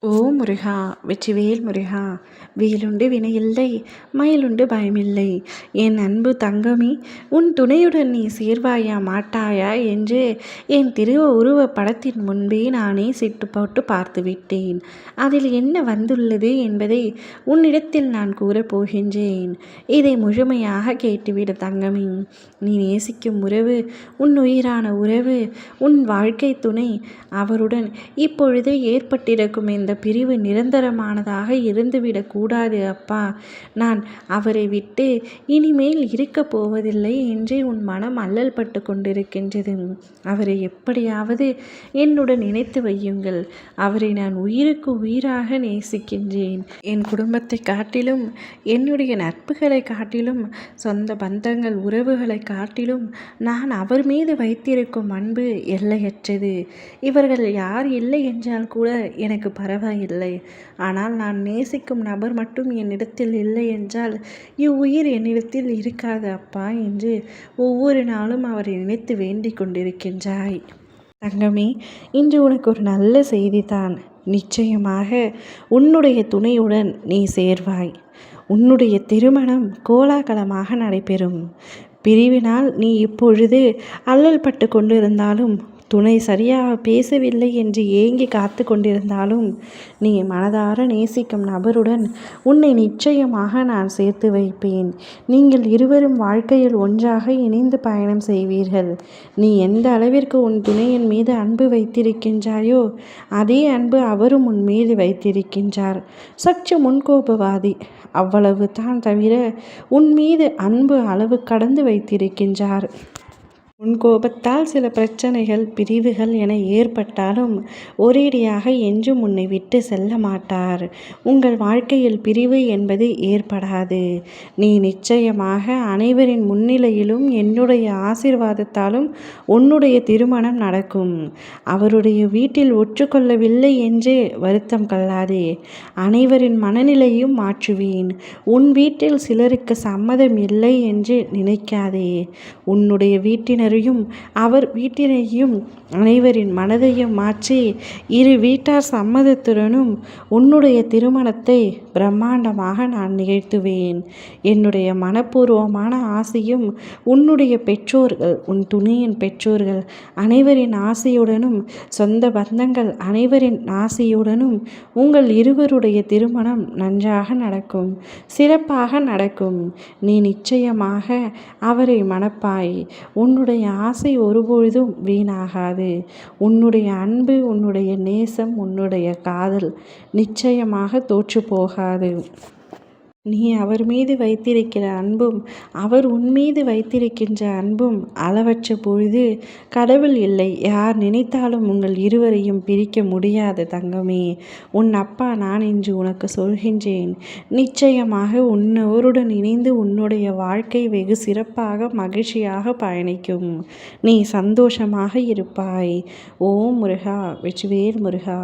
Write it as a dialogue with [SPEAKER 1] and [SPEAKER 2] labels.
[SPEAKER 1] ஓ முருகா! வெற்றிவேல் முருகா! வேலுண்டு வினையில்லை, மயிலுண்டு பயமில்லை. என் அன்பு தங்கமே, உன் துணையுடன் நீ சேர்வாயா மாட்டாயா என்று என் திருவுருவப் படத்தின் முன்பே நானே சிட்டு போட்டு பார்த்துவிட்டேன். அதில் என்ன வந்துள்ளது என்பதை உன்னிடத்தில் நான் கூறப்போகின்றேன். இதை முழுமையாக கேட்டுவிடு தங்கமே. நீ நேசிக்கும் உறவு, உன் உயிரான உறவு, உன் வாழ்க்கை துணை, அவருடன் இப்பொழுது ஏற்பட்டிருக்கும் இந்த பிரிவு நிரந்தரமானதாக இருந்துவிடக் கூடாது அப்பா. நான் அவரை விட்டு இனிமேல் இருக்கப் போவதில்லை என்றே உன் மனம் அல்லல் பட்டு கொண்டிருக்கின்றது. அவரை எப்படியாவது என்னுடன் இணைத்து வையுங்கள். அவரை நான் உயிருக்கு உயிராக நேசிக்கின்றேன். என் குடும்பத்தை காட்டிலும், என்னுடைய நட்புகளை காட்டிலும், சொந்த பந்தங்கள் உறவுகளை காட்டிலும் நான் அவர் மீது வைத்திருக்கும் அன்பு எல்லையற்றது. இவர்கள் யார் இல்லை என்றால் கூட எனக்கு பரவாயில்லை. ஆனால் நான் நேசிக்கும் நபர் மட்டும் என்னிடத்தில் இல்லை என்றால் இவ்வுயிர் என்னிடத்தில் இருக்காது அப்பா என்று ஒவ்வொரு நாளும் அவரை நினைத்து வேண்டிக் கொண்டிருக்கின்றாய். தங்கமே, இன்று உனக்கு ஒரு நல்ல செய்திதான். நிச்சயமாக உன்னுடைய துணையுடன் நீ சேர்வாய். உன்னுடைய திருமணம் கோலாகலமாக நடைபெறும். பிரிவினால் நீ இப்பொழுது அல்லல் பட்டு கொண்டிருந்தாலும், துணை சரியாக பேசவில்லை என்று ஏங்கி காத்து கொண்டிருந்தாலும், நீ மனதார நேசிக்கும் நபருடன் உன்னை நிச்சயமாக நான் சேர்த்து வைப்பேன். நீங்கள் இருவரும் வாழ்க்கையில் ஒன்றாக இணைந்து பயணம் செய்வீர்கள். நீ எந்த அளவிற்கு உன் துணையின் மீது அன்பு வைத்திருக்கின்றாயோ அதே அன்பு அவரும் உன் மீது வைத்திருக்கின்றார். சற்று முன்கோபவாதி, அவ்வளவு தான் தவிர உன் மீது அன்பு அளவு கடந்து வைத்திருக்கின்றார். உன் கோபத்தால் சில பிரச்சனைகள், பிரிவுகள் என ஏற்பட்டாலும் ஒரேடியாக என்றும் உன்னை விட்டு செல்ல மாட்டார். உங்கள் வாழ்க்கையில் பிரிவு என்பது ஏற்படாது. நீ நிச்சயமாக அனைவரின் முன்னிலையிலும் என்னுடைய ஆசீர்வாதத்தாலும் உன்னுடைய திருமணம் நடக்கும். அவருடைய வீட்டில் ஒற்றுக்கொள்ளவில்லை என்று வருத்தம் கொள்ளாதே. அனைவரின் மனநிலையும் மாற்றுவேன். உன் வீட்டில் சிலருக்கு சம்மதம் இல்லை என்று நினைக்காதே. உன்னுடைய வீட்டினர் அவர் வீட்டினையும் அனைவரின் மனதையும் மாற்றி இரு வீட்டார் சம்மதத்துடனும் உன்னுடைய திருமணத்தை பிரம்மாண்டமாக நான் நிகழ்த்துவேன். என்னுடைய மனப்பூர்வமான ஆசையும் உன்னுடைய பெற்றோர்கள், உன் துணையின் பெற்றோர்கள் அனைவரின் ஆசையுடனும், சொந்த பந்தங்கள் அனைவரின் ஆசையுடனும் உங்கள் இருவருடைய திருமணம் நன்றாக நடக்கும், சிறப்பாக நடக்கும். நீ நிச்சயமாக அவரை மணப்பாய். உன்னுடைய ஆசை ஒருபொழுதும் வீணாகாது. உன்னுடைய அன்பு, உன்னுடைய நேசம், உன்னுடைய காதல் நிச்சயமாக தோற்று போகாது. நீ அவர் மீது வைத்திருக்கிற அன்பும் அவர் உன் மீது வைத்திருக்கின்ற அன்பும் அளவற்ற பொழுது கடவுள் இல்லை, யார் நினைத்தாலும் உங்கள் இருவரையும் பிரிக்க முடியாது தங்கமே. உன் அப்பா நான் இன்று உனக்கு சொல்கின்றேன். நிச்சயமாக உன்னோருடன் இணைந்து உன்னுடைய வாழ்க்கை வெகு சிறப்பாக மகிழ்ச்சியாக பயணிக்கும். நீ சந்தோஷமாக இருப்பாய். ஓம் முருகா! வெற்றிவேல் முருகா!